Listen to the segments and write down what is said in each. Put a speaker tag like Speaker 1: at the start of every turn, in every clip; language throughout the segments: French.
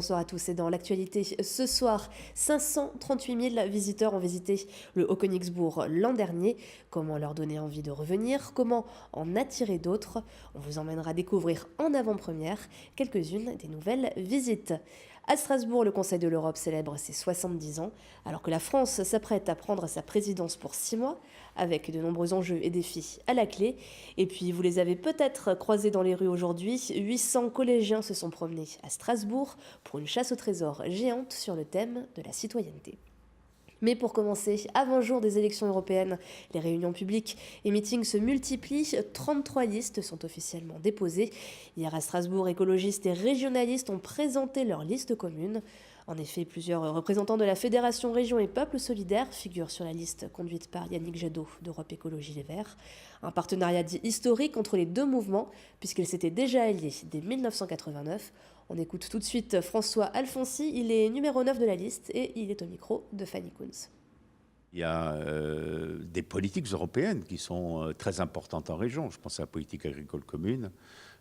Speaker 1: bonsoir à tous. Et dans l'actualité ce soir, 538 000 visiteurs ont visité le Haut-Königsbourg l'an dernier. Comment leur donner envie de revenir? Comment en attirer d'autres? On vous emmènera découvrir en avant-première quelques-unes des nouvelles visites. À Strasbourg, le Conseil de l'Europe célèbre ses 70 ans, alors que la France s'apprête à prendre sa présidence pour 6 mois, avec de nombreux enjeux et défis à la clé. Et puis, vous les avez peut-être croisés dans les rues aujourd'hui, 800 collégiens se sont promenés à Strasbourg pour une chasse au trésor géante sur le thème de la citoyenneté. Mais pour commencer, avant-jour des élections européennes, les réunions publiques et meetings se multiplient. 33 listes sont officiellement déposées. Hier à Strasbourg, écologistes et régionalistes ont présenté leur liste commune. En effet, plusieurs représentants de la Fédération Régions et Peuples Solidaires figurent sur la liste conduite par Yannick Jadot d'Europe Écologie Les Verts. Un partenariat dit historique entre les deux mouvements, puisqu'ils s'étaient déjà alliés dès 1989. On écoute tout de suite François Alfonsi, il est numéro 9 de la liste et il est au micro de Fanny Kunz.
Speaker 2: Il y a des politiques européennes qui sont très importantes en région. Je pense à la politique agricole commune,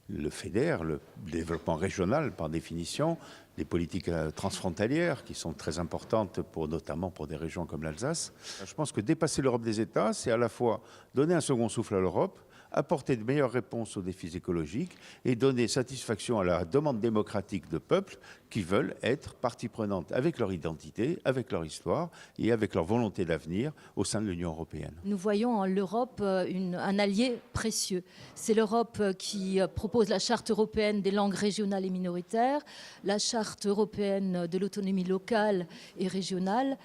Speaker 2: le FEDER, le développement régional par définition, les politiques transfrontalières qui sont très importantes notamment pour des régions comme l'Alsace. Je pense que dépasser l'Europe des États, c'est à la fois donner un second souffle à l'Europe, apporter de meilleures réponses aux défis écologiques et donner satisfaction à la demande démocratique de peuples qui veulent être partie prenante avec leur identité, avec leur histoire et avec leur volonté d'avenir au sein de l'Union européenne.
Speaker 3: Nous voyons en l'Europe un allié précieux. C'est l'Europe qui propose la charte européenne des langues régionales et minoritaires, la charte européenne de l'autonomie locale et régionale.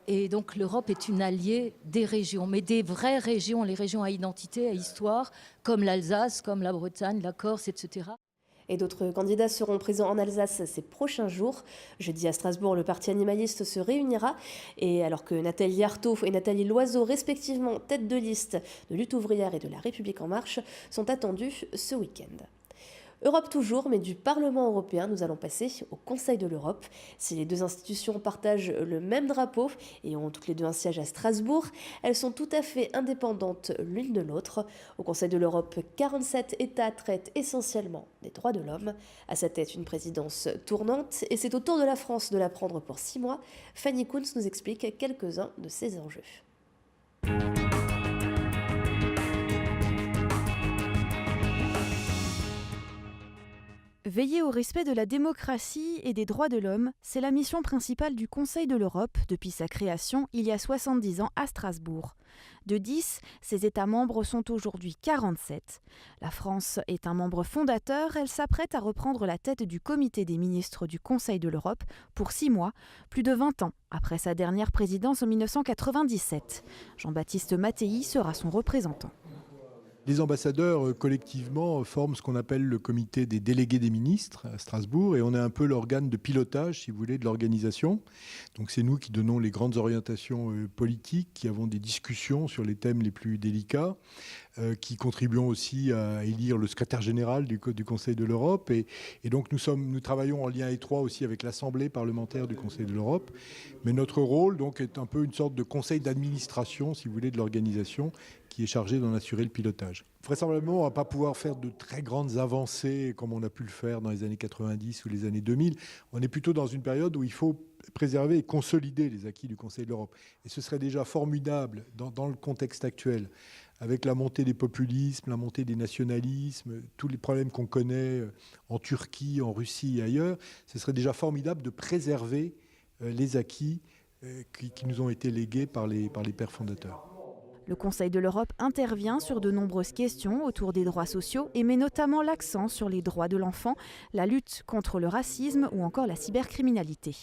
Speaker 3: Et donc l'Europe est une alliée des régions, mais des vraies régions, les régions à identité, à histoire, comme l'Alsace, comme la Bretagne, la Corse, etc.
Speaker 1: Et d'autres candidats seront présents en Alsace ces prochains jours. Jeudi à Strasbourg, le parti animaliste se réunira. Et alors que Nathalie Arthaud et Nathalie Loiseau, respectivement tête de liste de Lutte ouvrière et de La République en marche, sont attendus ce week-end. Europe toujours, mais du Parlement européen, nous allons passer au Conseil de l'Europe. Si les deux institutions partagent le même drapeau et ont toutes les deux un siège à Strasbourg, elles sont tout à fait indépendantes l'une de l'autre. Au Conseil de l'Europe, 47 États traitent essentiellement des droits de l'homme. À sa tête, une présidence tournante, et c'est au tour de la France de la prendre pour 6 mois. Fanny Kunz nous explique quelques-uns de ces enjeux.
Speaker 4: Veiller au respect de la démocratie et des droits de l'homme, c'est la mission principale du Conseil de l'Europe depuis sa création il y a 70 ans à Strasbourg. De 10, ses États membres sont aujourd'hui 47. La France est un membre fondateur, elle s'apprête à reprendre la tête du comité des ministres du Conseil de l'Europe pour 6 mois, plus de 20 ans après sa dernière présidence en 1997. Jean-Baptiste Mattei sera son représentant.
Speaker 5: Les ambassadeurs, collectivement, forment ce qu'on appelle le comité des délégués des ministres à Strasbourg et on est un peu l'organe de pilotage, si vous voulez, de l'organisation. Donc c'est nous qui donnons les grandes orientations politiques, qui avons des discussions sur les thèmes les plus délicats, qui contribuons aussi à élire le secrétaire général du Conseil de l'Europe. Et donc nous travaillons en lien étroit aussi avec l'Assemblée parlementaire du Conseil de l'Europe. Mais notre rôle donc, est un peu une sorte de conseil d'administration, si vous voulez, de l'organisation, qui est chargé d'en assurer le pilotage. Vraisemblablement, on ne va pas pouvoir faire de très grandes avancées comme on a pu le faire dans les années 90 ou les années 2000. On est plutôt dans une période où il faut préserver et consolider les acquis du Conseil de l'Europe. Et ce serait déjà formidable dans le contexte actuel, avec la montée des populismes, la montée des nationalismes, tous les problèmes qu'on connaît en Turquie, en Russie et ailleurs. Ce serait déjà formidable de préserver les acquis qui nous ont été légués par les pères fondateurs.
Speaker 4: Le Conseil de l'Europe intervient sur de nombreuses questions autour des droits sociaux et met notamment l'accent sur les droits de l'enfant, la lutte contre le racisme ou encore la cybercriminalité.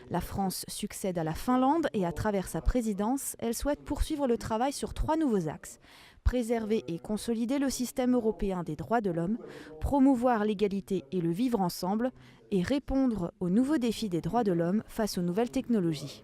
Speaker 4: La France succède à la Finlande et à travers sa présidence, elle souhaite poursuivre le travail sur 3 nouveaux axes. Préserver et consolider le système européen des droits de l'homme, promouvoir l'égalité et le vivre ensemble et répondre aux nouveaux défis des droits de l'homme face aux nouvelles technologies.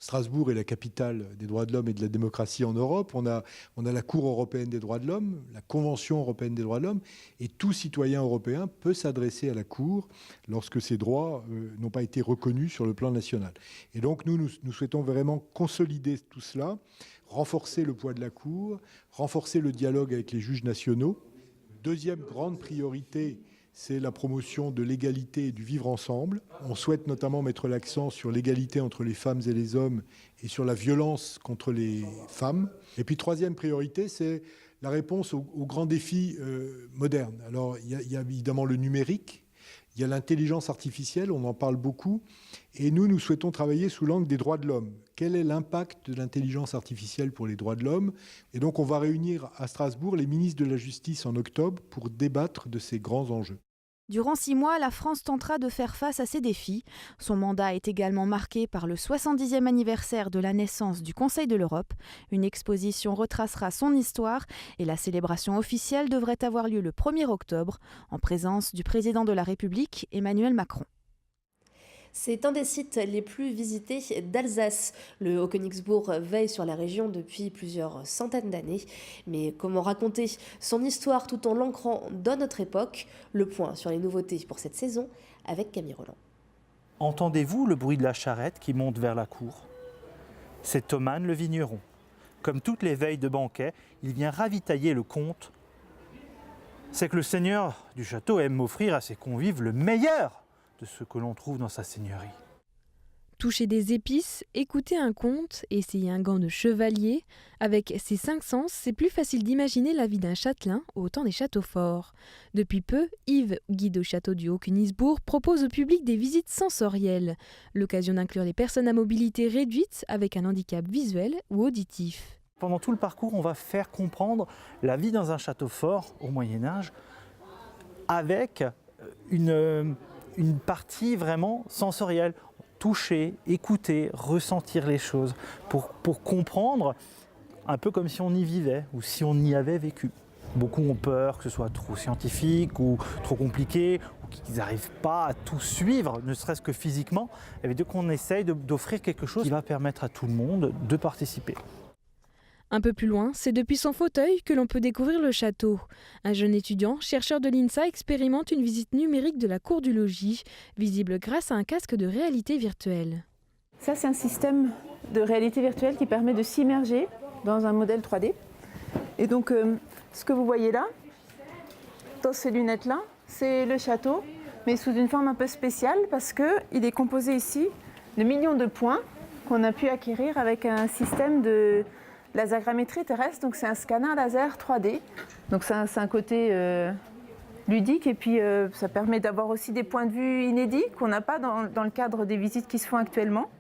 Speaker 5: Strasbourg est la capitale des droits de l'homme et de la démocratie en Europe. On a la Cour européenne des droits de l'homme, la Convention européenne des droits de l'homme, et tout citoyen européen peut s'adresser à la Cour lorsque ses droits n'ont pas été reconnus sur le plan national. Et donc nous souhaitons vraiment consolider tout cela, renforcer le poids de la Cour, renforcer le dialogue avec les juges nationaux. Deuxième grande priorité, c'est la promotion de l'égalité et du vivre ensemble. On souhaite notamment mettre l'accent sur l'égalité entre les femmes et les hommes et sur la violence contre les femmes. Et puis troisième priorité, c'est la réponse aux grands défis modernes. Alors il y a évidemment le numérique, il y a l'intelligence artificielle, on en parle beaucoup, et nous souhaitons travailler sous l'angle des droits de l'homme. Quel est l'impact de l'intelligence artificielle pour les droits de l'homme? Et donc on va réunir à Strasbourg les ministres de la Justice en octobre pour débattre de ces grands enjeux.
Speaker 4: Durant 6 mois, la France tentera de faire face à ces défis. Son mandat est également marqué par le 70e anniversaire de la naissance du Conseil de l'Europe. Une exposition retracera son histoire et la célébration officielle devrait avoir lieu le 1er octobre en présence du président de la République, Emmanuel Macron.
Speaker 1: C'est un des sites les plus visités d'Alsace. Le Haut-Königsbourg veille sur la région depuis plusieurs centaines d'années. Mais comment raconter son histoire tout en l'ancrant dans notre époque? Le point sur les nouveautés pour cette saison avec Camille Roland.
Speaker 6: Entendez-vous le bruit de la charrette qui monte vers la cour? C'est Thoman le vigneron. Comme toutes les veilles de banquet, il vient ravitailler le comte. C'est que le seigneur du château aime offrir à ses convives le meilleur de ce que l'on trouve dans sa seigneurie.
Speaker 7: Toucher des épices, écouter un conte, essayer un gant de chevalier, avec ces 5 sens, c'est plus facile d'imaginer la vie d'un châtelain au temps des châteaux forts. Depuis peu, Yves, guide au château du Haut-Königsbourg, propose au public des visites sensorielles, l'occasion d'inclure les personnes à mobilité réduite avec un handicap visuel ou auditif.
Speaker 6: Pendant tout le parcours, on va faire comprendre la vie dans un château fort au Moyen-Âge avec une partie vraiment sensorielle. Toucher, écouter, ressentir les choses pour comprendre, un peu comme si on y vivait ou si on y avait vécu. Beaucoup ont peur que ce soit trop scientifique ou trop compliqué ou qu'ils n'arrivent pas à tout suivre, ne serait-ce que physiquement. Et donc on essaye d'offrir quelque chose qui va permettre à tout le monde de participer.
Speaker 7: Un peu plus loin, c'est depuis son fauteuil que l'on peut découvrir le château. Un jeune étudiant, chercheur de l'INSA, expérimente une visite numérique de la cour du logis, visible grâce à un casque de réalité virtuelle.
Speaker 8: Ça, c'est un système de réalité virtuelle qui permet de s'immerger dans un modèle 3D. Et donc, ce que vous voyez là, dans ces lunettes-là, c'est le château, mais sous une forme un peu spéciale parce qu'il est composé ici de millions de points qu'on a pu acquérir avec un système de lasergrammétrie terrestre, donc c'est un scanner laser 3D. Donc c'est un côté ludique et puis ça permet d'avoir aussi des points de vue inédits qu'on n'a pas dans le cadre des visites qui se font actuellement.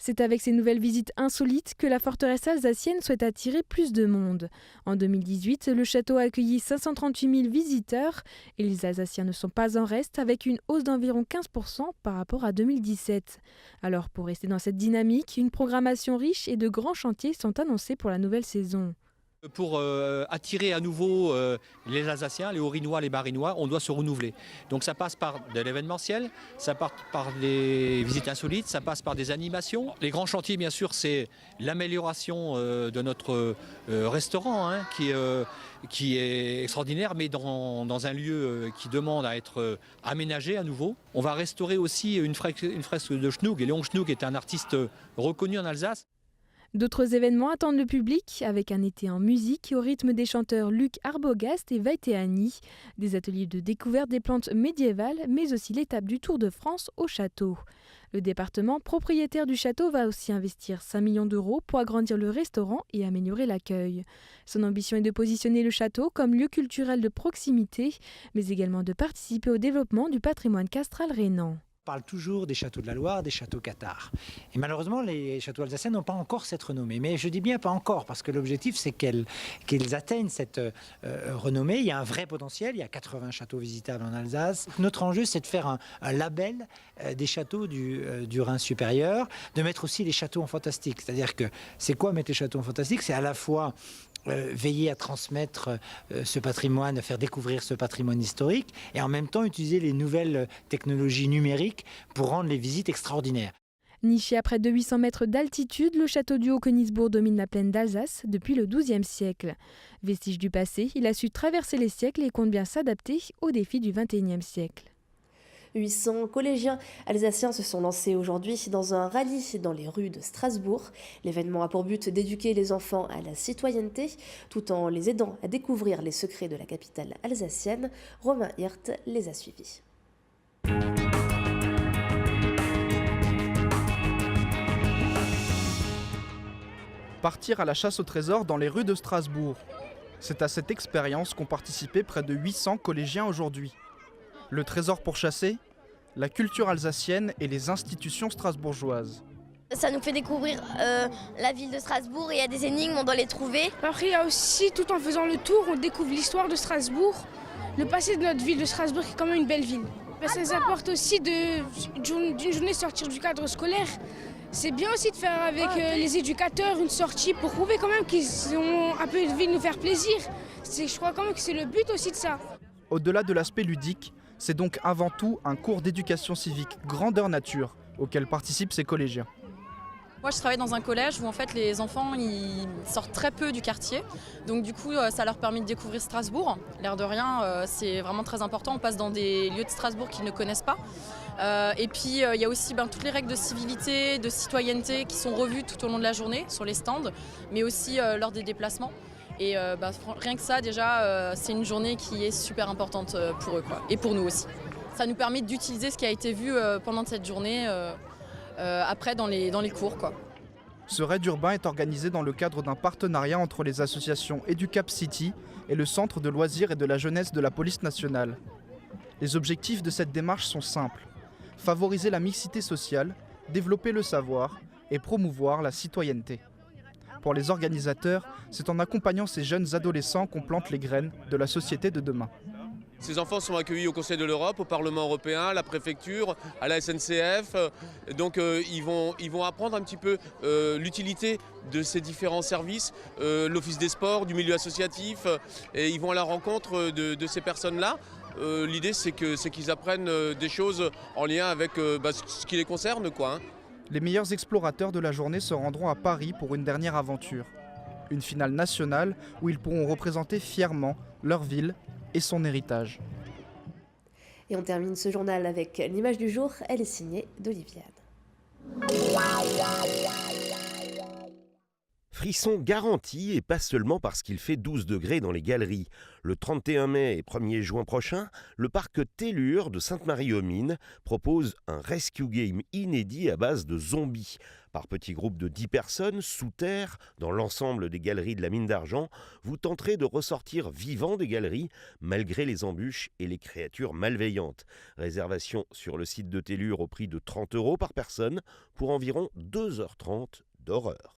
Speaker 7: C'est avec ces nouvelles visites insolites que la forteresse alsacienne souhaite attirer plus de monde. En 2018, le château a accueilli 538 000 visiteurs et les Alsaciens ne sont pas en reste avec une hausse d'environ 15% par rapport à 2017. Alors pour rester dans cette dynamique, une programmation riche et de grands chantiers sont annoncés pour la nouvelle saison.
Speaker 9: Pour attirer à nouveau les Alsaciens, les Haut-Rhinois, les Bas-Rhinois, on doit se renouveler. Donc ça passe par de l'événementiel, ça passe par des visites insolites, ça passe par des animations. Les grands chantiers, bien sûr, c'est l'amélioration de notre restaurant, qui est extraordinaire, mais dans un lieu qui demande à être aménagé à nouveau. On va restaurer aussi une fresque de Schnoog, et Léon Schnoog est un artiste reconnu en Alsace.
Speaker 7: D'autres événements attendent le public, avec un été en musique au rythme des chanteurs Luc Arbogast et Vaiteani, des ateliers de découverte des plantes médiévales, mais aussi l'étape du Tour de France au château. Le département propriétaire du château va aussi investir 5 millions d'euros pour agrandir le restaurant et améliorer l'accueil. Son ambition est de positionner le château comme lieu culturel de proximité, mais également de participer au développement du patrimoine castral rhénan.
Speaker 10: On parle toujours des châteaux de la Loire, des châteaux cathares. Et malheureusement, les châteaux alsaciens n'ont pas encore cette renommée. Mais je dis bien pas encore, parce que l'objectif, c'est qu'ils atteignent cette renommée. Il y a un vrai potentiel, il y a 80 châteaux visitables en Alsace. Notre enjeu, c'est de faire un label des châteaux du Rhin supérieur, de mettre aussi les châteaux en fantastique. C'est-à-dire que c'est quoi mettre les châteaux en fantastique? C'est à la fois veiller à transmettre ce patrimoine, à faire découvrir ce patrimoine historique et en même temps utiliser les nouvelles technologies numériques pour rendre les visites extraordinaires.
Speaker 7: Niché à près de 800 mètres d'altitude, le château du Haut-Königsbourg domine la plaine d'Alsace depuis le XIIe siècle. Vestige du passé, il a su traverser les siècles et compte bien s'adapter aux défis du XXIe siècle.
Speaker 1: 800 collégiens alsaciens se sont lancés aujourd'hui dans un rallye dans les rues de Strasbourg. L'événement a pour but d'éduquer les enfants à la citoyenneté, tout en les aidant à découvrir les secrets de la capitale alsacienne. Romain Hirt les a suivis.
Speaker 11: Partir à la chasse au trésor dans les rues de Strasbourg. C'est à cette expérience qu'ont participé près de 800 collégiens aujourd'hui. Le trésor pour chasser, la culture alsacienne et les institutions strasbourgeoises.
Speaker 12: Ça nous fait découvrir la ville de Strasbourg et il y a des énigmes, on doit les trouver.
Speaker 13: Après, il y a aussi, tout en faisant le tour, on découvre l'histoire de Strasbourg, le passé de notre ville de Strasbourg qui est quand même une belle ville. Ça nous apporte aussi d'une journée sortir du cadre scolaire. C'est bien aussi de faire avec les éducateurs une sortie pour prouver quand même qu'ils ont un peu envie de nous faire plaisir. Je crois quand même que c'est le but aussi de ça.
Speaker 11: Au-delà de l'aspect ludique, c'est donc avant tout un cours d'éducation civique grandeur nature auquel participent ces collégiens.
Speaker 14: Moi, je travaille dans un collège où en fait les enfants ils sortent très peu du quartier. Donc du coup, ça leur permet de découvrir Strasbourg. L'air de rien, c'est vraiment très important. On passe dans des lieux de Strasbourg qu'ils ne connaissent pas. Et puis, il y a aussi toutes les règles de civilité, de citoyenneté qui sont revues tout au long de la journée sur les stands, mais aussi lors des déplacements. Et rien que ça, déjà, c'est une journée qui est super importante pour eux, quoi, et pour nous aussi. Ça nous permet d'utiliser ce qui a été vu pendant cette journée après dans les cours, quoi.
Speaker 11: Ce raid urbain est organisé dans le cadre d'un partenariat entre les associations Educap City et le Centre de loisirs et de la jeunesse de la police nationale. Les objectifs de cette démarche sont simples. Favoriser la mixité sociale, développer le savoir et promouvoir la citoyenneté. Pour les organisateurs, c'est en accompagnant ces jeunes adolescents qu'on plante les graines de la société de demain.
Speaker 15: Ces enfants sont accueillis au Conseil de l'Europe, au Parlement européen, à la préfecture, à la SNCF. Donc ils vont apprendre un petit peu l'utilité de ces différents services, l'Office des sports, du milieu associatif, et ils vont à la rencontre de ces personnes-là. L'idée c'est qu'ils apprennent des choses en lien avec ce qui les concerne, quoi, hein.
Speaker 11: Les meilleurs explorateurs de la journée se rendront à Paris pour une dernière aventure. Une finale nationale où ils pourront représenter fièrement leur ville et son héritage.
Speaker 1: Et on termine ce journal avec l'image du jour. Elle est signée d'Oliviane.
Speaker 16: Frisson garanti et pas seulement parce qu'il fait 12 degrés dans les galeries. Le 31 mai et 1er juin prochain, le parc Tellure de Sainte-Marie-aux-Mines propose un rescue game inédit à base de zombies. Par petits groupes de 10 personnes, sous terre, dans l'ensemble des galeries de la mine d'argent, vous tenterez de ressortir vivant des galeries malgré les embûches et les créatures malveillantes. Réservation sur le site de Tellure au prix de 30 € par personne pour environ 2h30 d'horreur.